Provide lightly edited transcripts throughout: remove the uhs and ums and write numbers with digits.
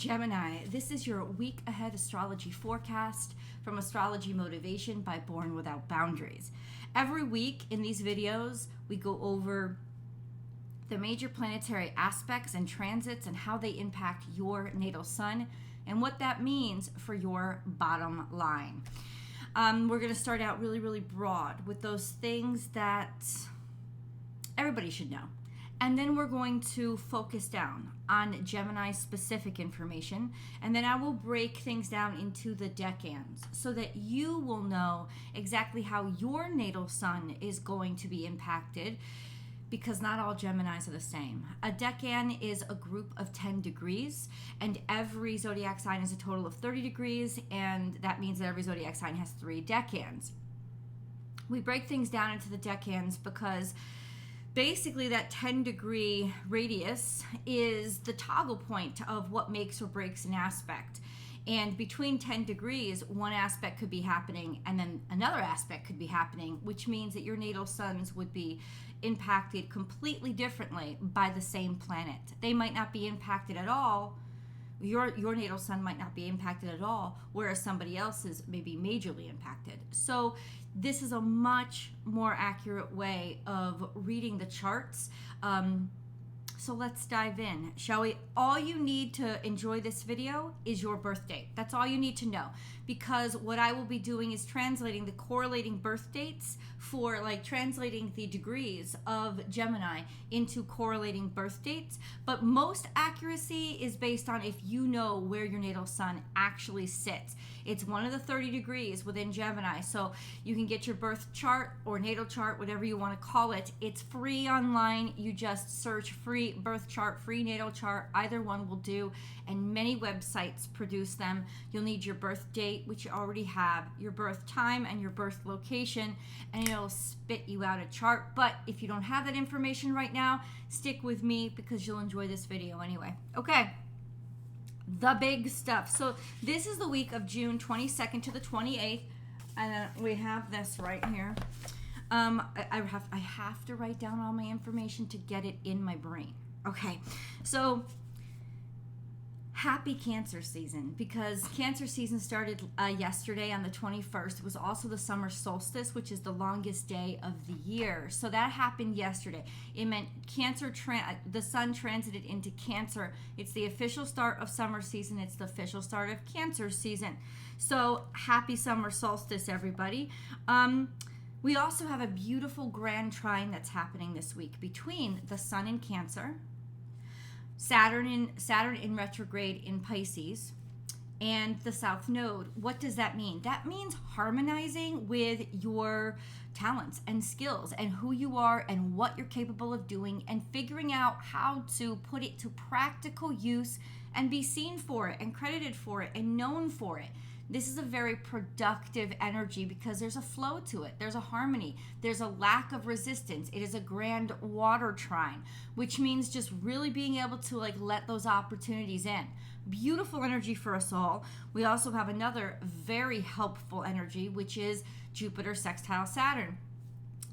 Gemini, this is your week ahead astrology forecast from Astrology Motivation by Born Without Boundaries. Every week in these videos, we go over the major planetary aspects and transits and how they impact your natal sun and what that means for your bottom line. We're going to start out really broad with those things that everybody should know. And then we're going to focus down on Gemini specific information. And then I will break things down into the decans so that you will know exactly how your natal sun is going to be impacted, because not all Geminis are the same. A decan is a group of 10 degrees, and every zodiac sign is a total of 30 degrees, and that means that every zodiac sign has 3 decans. We break things down into the decans because basically that 10-degree radius is the toggle point of what makes or breaks an aspect. And between 10 degrees, one aspect could be happening and then another aspect could be happening, which means that your natal suns would be impacted completely differently by the same planet. They might not be impacted at all. Your natal sun might not be impacted at all, whereas somebody else's may be majorly impacted. So this is a much more accurate way of reading the charts. So let's dive in, shall we? All you need to enjoy this video is your birth date. That's all you need to know, because what I will be doing is translating the correlating birth dates for translating the degrees of Gemini into correlating birth dates. But most accuracy is based on if you know where your natal sun actually sits. It's one of the 30 degrees within Gemini. So you can get your birth chart or natal chart, whatever you want to call it. It's free online. You just search free birth chart, free natal chart. Either one will do. And many websites produce them. You'll need your birth date, which you already have, your birth time and your birth location, and it'll spit you out a chart. But if you don't have that information right now, stick with me because you'll enjoy this video anyway. Okay. The big stuff. So this is the week of June 22nd to the 28th, and we have this right here. I have to write down all my information to get it in my brain. Okay, so happy Cancer season, because Cancer season started yesterday on the 21st. It was also the summer solstice, which is the longest day of the year. So that happened yesterday. It meant Cancer, the sun transited into Cancer. It's the official start of summer season. It's the official start of Cancer season. So happy summer solstice, everybody. We also have a beautiful grand trine that's happening this week between the sun in Cancer, Saturn in retrograde in Pisces, and the South Node. What does that mean? That means harmonizing with your talents and skills and who you are and what you're capable of doing, and figuring out how to put it to practical use and be seen for it and credited for it and known for it. This is a very productive energy because there's a flow to it. There's a harmony. There's a lack of resistance. It is a grand water trine, which means just really being able to let those opportunities in. Beautiful energy for us all. We also have another very helpful energy, which is Jupiter sextile Saturn.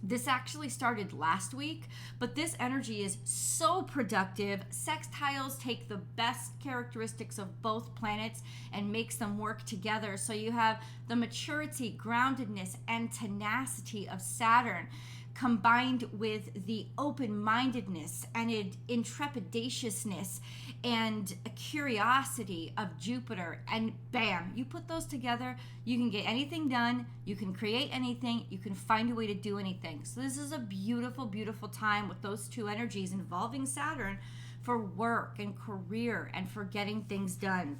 This actually started last week, but this energy is so productive. Sextiles take the best characteristics of both planets and makes them work together. So you have the maturity, groundedness, and tenacity of Saturn combined with the open-mindedness and intrepidatiousness and curiosity of Jupiter, and bam, you put those together, you can get anything done, you can create anything, you can find a way to do anything. So this is a beautiful time with those two energies involving Saturn for work and career and for getting things done.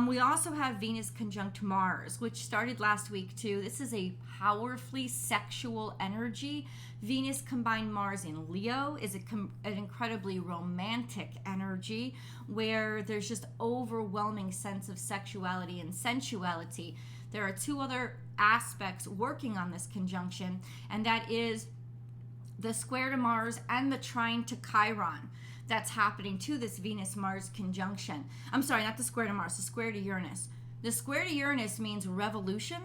We also have Venus conjunct Mars, which started last week too. This is a powerfully sexual energy. Venus combined Mars in Leo is an incredibly romantic energy where there's just overwhelming sense of sexuality and sensuality. There are two other aspects working on this conjunction, and that is the square to Mars and the trine to Chiron that's happening to this Venus-Mars conjunction. I'm sorry, not the square to Mars, the square to Uranus. The square to Uranus means revolution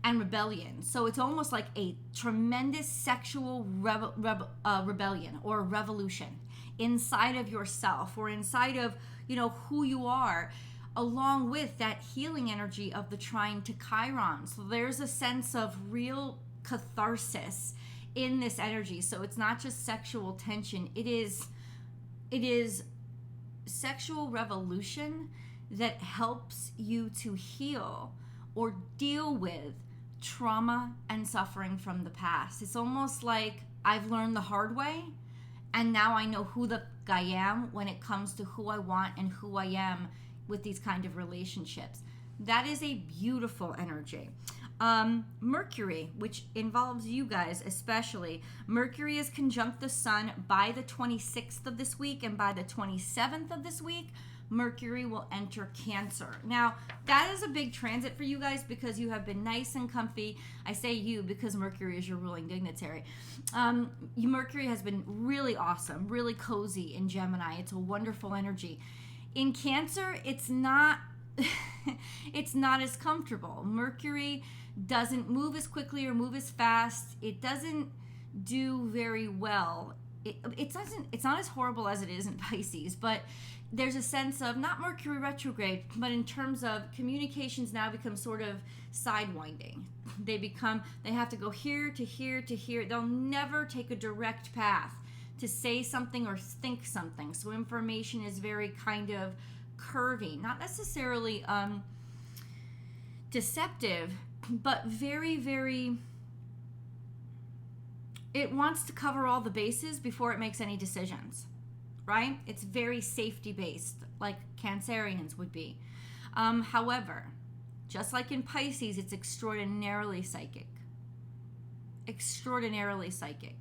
and rebellion. So it's almost like a tremendous sexual rebellion or revolution inside of yourself or inside of, you know, who you are, along with that healing energy of the trine to Chiron. So there's a sense of real catharsis in this energy. So it's not just sexual tension. It is sexual revolution that helps you to heal or deal with trauma and suffering from the past. It's almost like I've learned the hard way, and now I know who the I am when it comes to who I want and who I am with these kind of relationships. That is a beautiful energy. Mercury, which involves you guys especially. Mercury is conjunct the sun by the 26th of this week, and by the 27th of this week, Mercury will enter Cancer. Now, that is a big transit for you guys because you have been nice and comfy. I say you because Mercury is your ruling dignitary. Mercury has been really awesome, really cozy in Gemini. It's a wonderful energy. In Cancer, it's not it's not as comfortable. Mercury doesn't move as quickly or move as fast. It doesn't do very well. It's not as horrible as it is in Pisces, but there's a sense of not Mercury retrograde, but in terms of communications now become sort of sidewinding. They have to go here to here to here. They'll never take a direct path to say something or think something. So information is very kind of curvy, not necessarily deceptive, but very, very, it wants to cover all the bases before it makes any decisions, right? It's very safety based, like Cancerians would be. However, just like in Pisces, it's extraordinarily psychic. Extraordinarily psychic.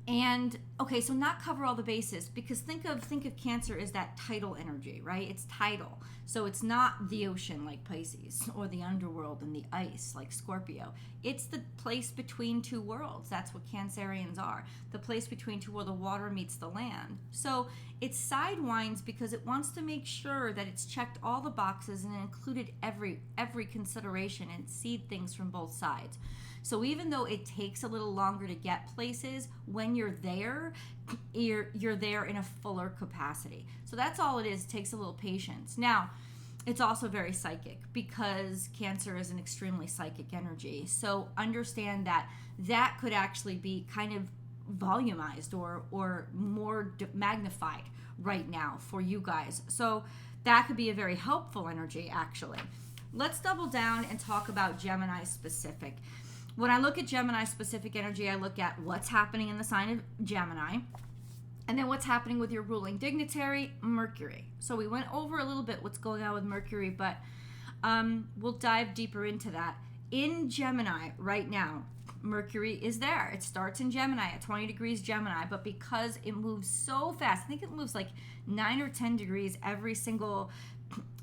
And okay, so not cover all the bases, because think of Cancer as that tidal energy, right? It's tidal. So it's not the ocean like Pisces, or the underworld and the ice like Scorpio. It's the place between two worlds. That's what Cancerians are. The place between two, where the water meets the land. So it sidewinds because it wants to make sure that it's checked all the boxes and included every consideration and seed things from both sides. So even though it takes a little longer to get places, when you're there, you're there in a fuller capacity. So that's all it is. It takes a little patience. Now, it's also very psychic because Cancer is an extremely psychic energy. So understand that could actually be kind of volumized or more magnified right now for you guys. So that could be a very helpful energy, actually. Let's double down and talk about Gemini specific. When I look at Gemini specific energy, I look at what's happening in the sign of Gemini, and then what's happening with your ruling dignitary, Mercury. So we went over a little bit what's going on with Mercury, but we'll dive deeper into that. In Gemini right now, Mercury is there. It starts in Gemini at 20 degrees Gemini, but because it moves so fast, I think it moves like 9 or 10 degrees every single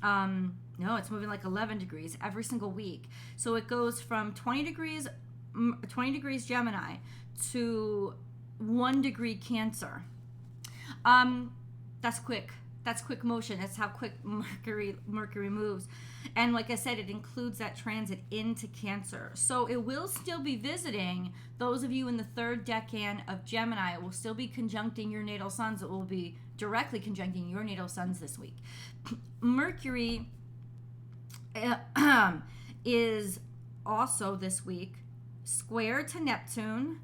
no, it's moving like 11 degrees every single week. So it goes from 20 degrees Gemini to 1 degree Cancer. That's quick. That's quick motion. That's how quick Mercury moves. And like I said, it includes that transit into Cancer. So it will still be visiting those of you in the third decan of Gemini. It will still be conjuncting your natal suns. It will be directly conjuncting your natal suns this week. Mercury is also this week square to Neptune,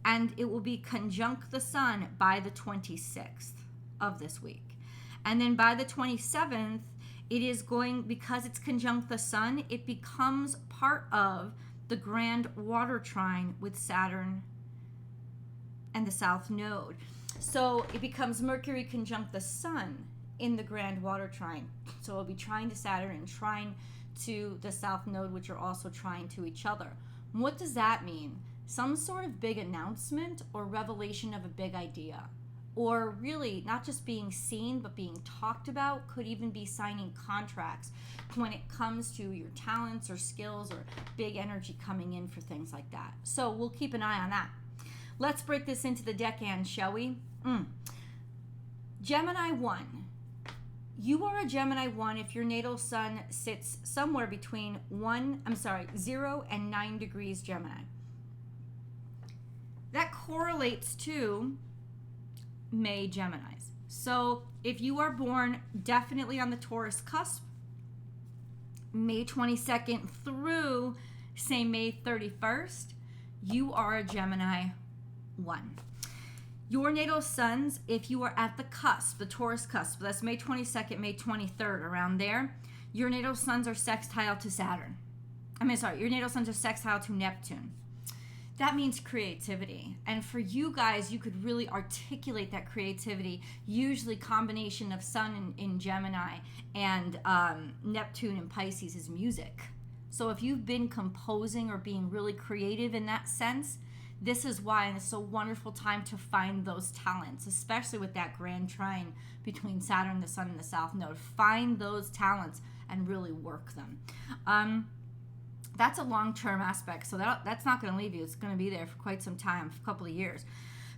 and it will be conjunct the sun by the 26th of this week. And then by the 27th, it is going, because it's conjunct the sun, it becomes part of the grand water trine with Saturn and the south node. So it becomes Mercury conjunct the sun in the grand water trine. So it'll be trine to Saturn and trine to the south node, which are also trine to each other. What does that mean? Some sort of big announcement or revelation of a big idea. Or really not just being seen, but being talked about. Could even be signing contracts when it comes to your talents or skills, or big energy coming in for things like that. So we'll keep an eye on that. Let's break this into the decan, shall we? Gemini 1. You are a Gemini 1 if your natal sun sits somewhere between 0 and 9 degrees Gemini. That correlates to May Geminis. So if you are born definitely on the Taurus cusp, May 22nd through, say, May 31st, you are a Gemini 1. Your natal suns, if you are at the cusp, the Taurus cusp, that's May 22nd, May 23rd, around there, your natal suns are sextile to Saturn. Your natal suns are sextile to Neptune. That means creativity. And for you guys, you could really articulate that creativity. Usually combination of Sun in Gemini and Neptune in Pisces is music. So if you've been composing or being really creative in that sense, this is why, and it's a wonderful time to find those talents, especially with that grand trine between Saturn, the Sun, and the South Node. Find those talents and really work them. That's a long-term aspect, so that's not going to leave you. It's going to be there for quite some time, a couple of years.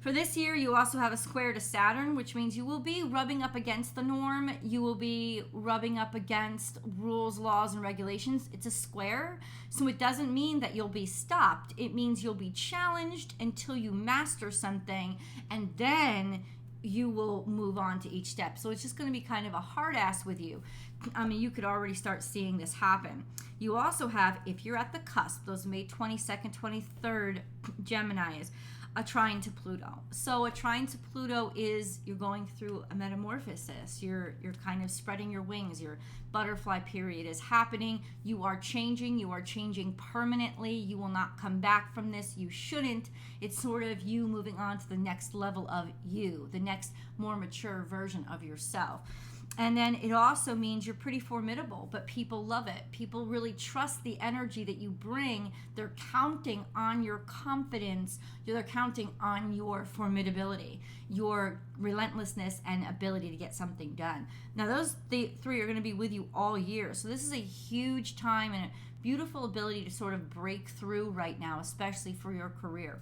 For this year, you also have a square to Saturn, which means you will be rubbing up against the norm. You will be rubbing up against rules, laws, and regulations. It's a square, so it doesn't mean that you'll be stopped. It means you'll be challenged until you master something, and then you will move on to each step. So it's just going to be kind of a hard ass with you. I mean, you could already start seeing this happen. You also have, if you're at the cusp, those May 22nd, 23rd Geminis, a trine to Pluto. So a trine to Pluto is you're going through a metamorphosis. You're kind of spreading your wings. Your butterfly period is happening. You are changing permanently. You will not come back from this. You shouldn't. It's sort of you moving on to the next level of you, the next more mature version of yourself. And then it also means you're pretty formidable, but people love it. People really trust the energy that you bring. They're counting on your confidence. They're counting on your formidability, your relentlessness, and ability to get something done. Now, those three are going to be with you all year. So this is a huge time and a beautiful ability to sort of break through right now, especially for your career.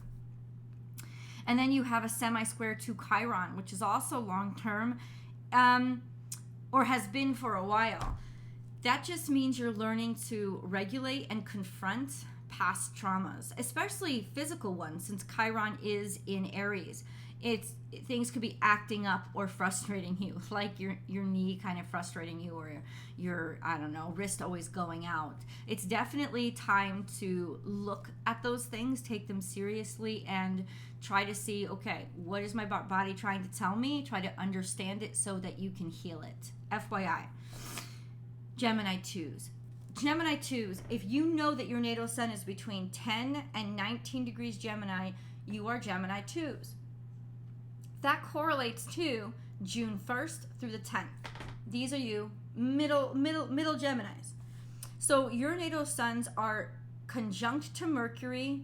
And then you have a semi-square to Chiron, which is also long-term. Or has been for a while. That just means you're learning to regulate and confront past traumas, especially physical ones, since Chiron is in Aries. Things could be acting up or frustrating you, like your knee kind of frustrating you, or your wrist always going out. It's definitely time to look at those things, take them seriously, and try to see, okay, what is my body trying to tell me? Try to understand it so that you can heal it. FYI. Gemini 2s. Gemini 2s, if you know that your natal sun is between 10 and 19 degrees Gemini, you are Gemini 2s. That correlates to June 1st through the 10th. These are you, middle Geminis. So your natal suns are conjunct to Mercury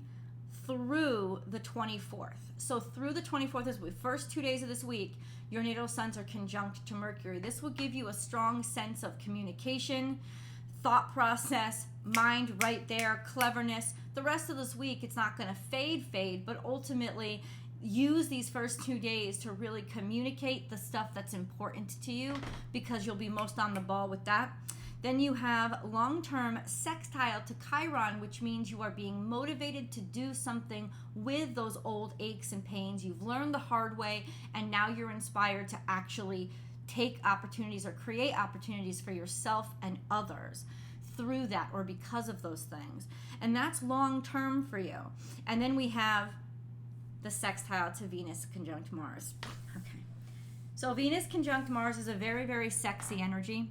through the 24th. So through the 24th, this week, first 2 days of this week, your natal suns are conjunct to Mercury. This will give you a strong sense of communication, thought process, mind right there, cleverness. The rest of this week, it's not going to fade, but ultimately use these first 2 days to really communicate the stuff that's important to you, because you'll be most on the ball with that. Then you have long-term sextile to Chiron, which means you are being motivated to do something with those old aches and pains. You've learned the hard way, and now you're inspired to actually take opportunities or create opportunities for yourself and others through that or because of those things. And that's long-term for you. And then we have the sextile to Venus conjunct Mars. Okay. So Venus conjunct Mars is a very, very sexy energy.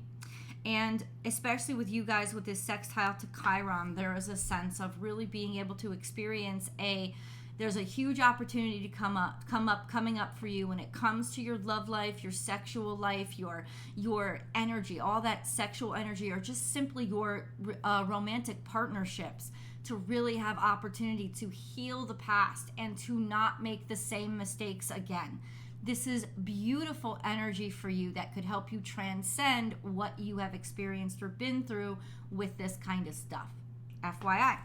And especially with you guys with this sextile to Chiron, there is a sense of really being able to experience there's a huge opportunity to coming up for you when it comes to your love life, your sexual life, your energy, all that sexual energy, or just simply your romantic partnerships, to really have opportunity to heal the past and to not make the same mistakes again. This is beautiful energy for you that could help you transcend what you have experienced or been through with this kind of stuff. FYI.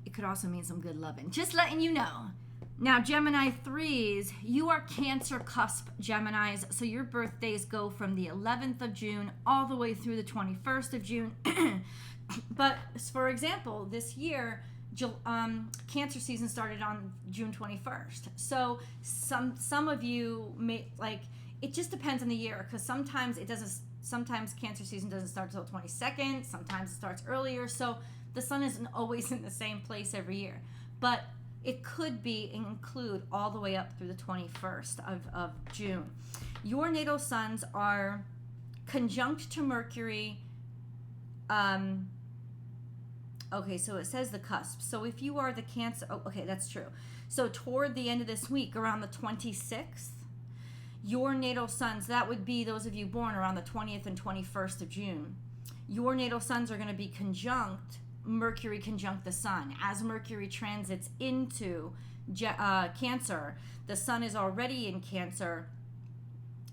It could also mean some good loving. Just letting you know. Now, Gemini 3s, you are Cancer cusp Geminis, so your birthdays go from the 11th of June all the way through the 21st of June. But, for example, this year, Cancer season started on June 21st. So some of you may, like, it just depends on the year, because sometimes it doesn't. Sometimes Cancer season doesn't start till 22nd. Sometimes it starts earlier. So the sun isn't always in the same place every year, but it could be include all the way up through the 21st of June. Your natal suns are conjunct to Mercury. Okay, so it says the cusp. So if you are the Cancer, okay, that's true. So toward the end of this week, around the 26th, your natal suns, that would be those of you born around the 20th and 21st of June, your natal suns are going to be conjunct, Mercury conjunct the sun. As Mercury transits into Cancer, the sun is already in Cancer.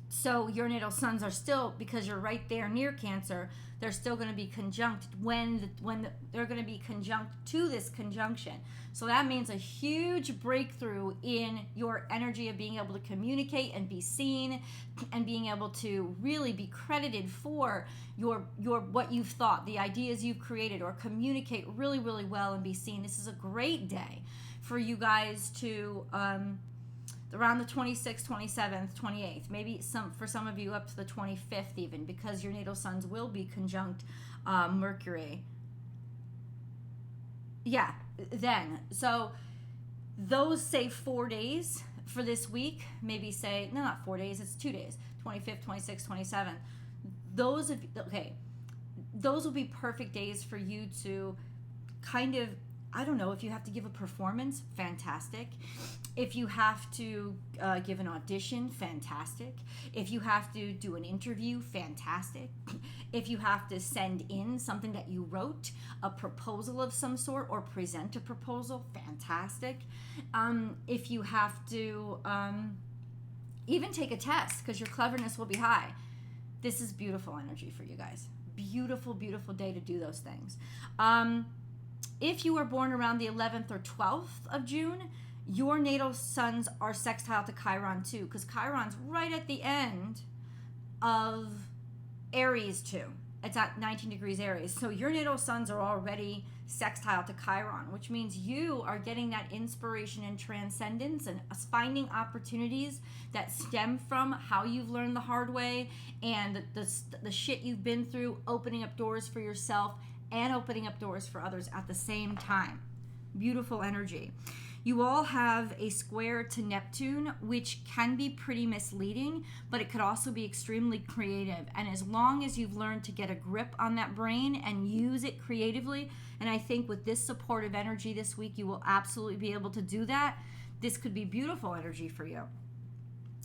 So your natal suns are still, because you're right there near Cancer, they're still going to be conjunct they're going to be conjunct to this conjunction. So that means a huge breakthrough in your energy of being able to communicate and be seen, and being able to really be credited for your what you've thought, the ideas you've created, or communicate really, really well and be seen. This is a great day for you guys to around the 26th, 27th, 28th, maybe for some of you up to the 25th even, because your natal suns will be conjunct Mercury. Yeah, then. So those, say, 4 days for this week, maybe say, no, not 4 days, it's 2 days, 25th, 26th, 27th. Those will be perfect days for you to kind of, I don't know, if you have to give a performance, fantastic. If you have to give an audition, fantastic. If you have to do an interview, fantastic. If you have to send in something that you wrote, a proposal of some sort, or present a proposal, fantastic. If you have to even take a test, because your cleverness will be high, this is beautiful energy for you guys. Beautiful, beautiful day to do those things. If you were born around the 11th or 12th of June, your natal suns are sextile to Chiron too, because Chiron's right at the end of Aries too. It's at 19 degrees Aries. So your natal suns are already sextile to Chiron, which means you are getting that inspiration and transcendence and finding opportunities that stem from how you've learned the hard way and the shit you've been through, opening up doors for yourself and opening up doors for others at the same time. Beautiful energy. You all have a square to Neptune, which can be pretty misleading, but it could also be extremely creative. And as long as you've learned to get a grip on that brain and use it creatively, and I think with this supportive energy this week, you will absolutely be able to do that. This could be beautiful energy for you.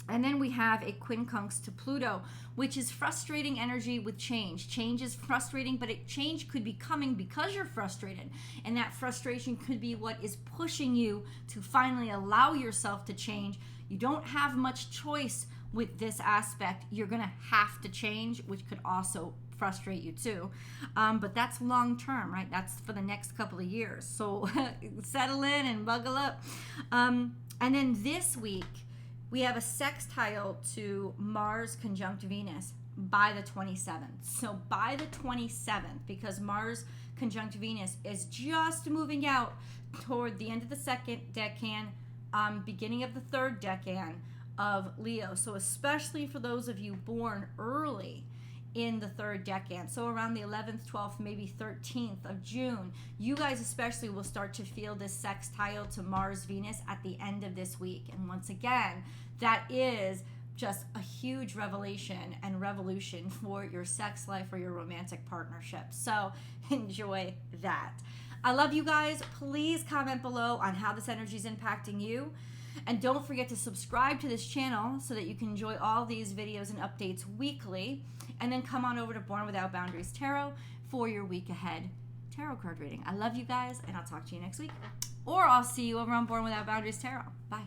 And then we have a quincunx to Pluto, which is frustrating energy with change. Change is frustrating, but change could be coming because you're frustrated. And that frustration could be what is pushing you to finally allow yourself to change. You don't have much choice with this aspect. You're going to have to change, which could also frustrate you too. But that's long term, right? That's for the next couple of years. So settle in and buckle up. And then this week, we have a sextile to Mars conjunct Venus by the 27th. So by the 27th, because Mars conjunct Venus is just moving out toward the end of the second decan, beginning of the third decan of Leo. So especially for those of you born early in the third decan, so around the 11th, 12th, maybe 13th of June, you guys especially will start to feel this sextile to Mars Venus at the end of this week. And once again, that is just a huge revelation and revolution for your sex life or your romantic partnership. So enjoy that. I love you guys. Please comment below on how this energy is impacting you. And don't forget to subscribe to this channel so that you can enjoy all these videos and updates weekly. And then come on over to Born Without Boundaries Tarot for your week ahead tarot card reading. I love you guys, and I'll talk to you next week. Or I'll see you over on Born Without Boundaries Tarot. Bye.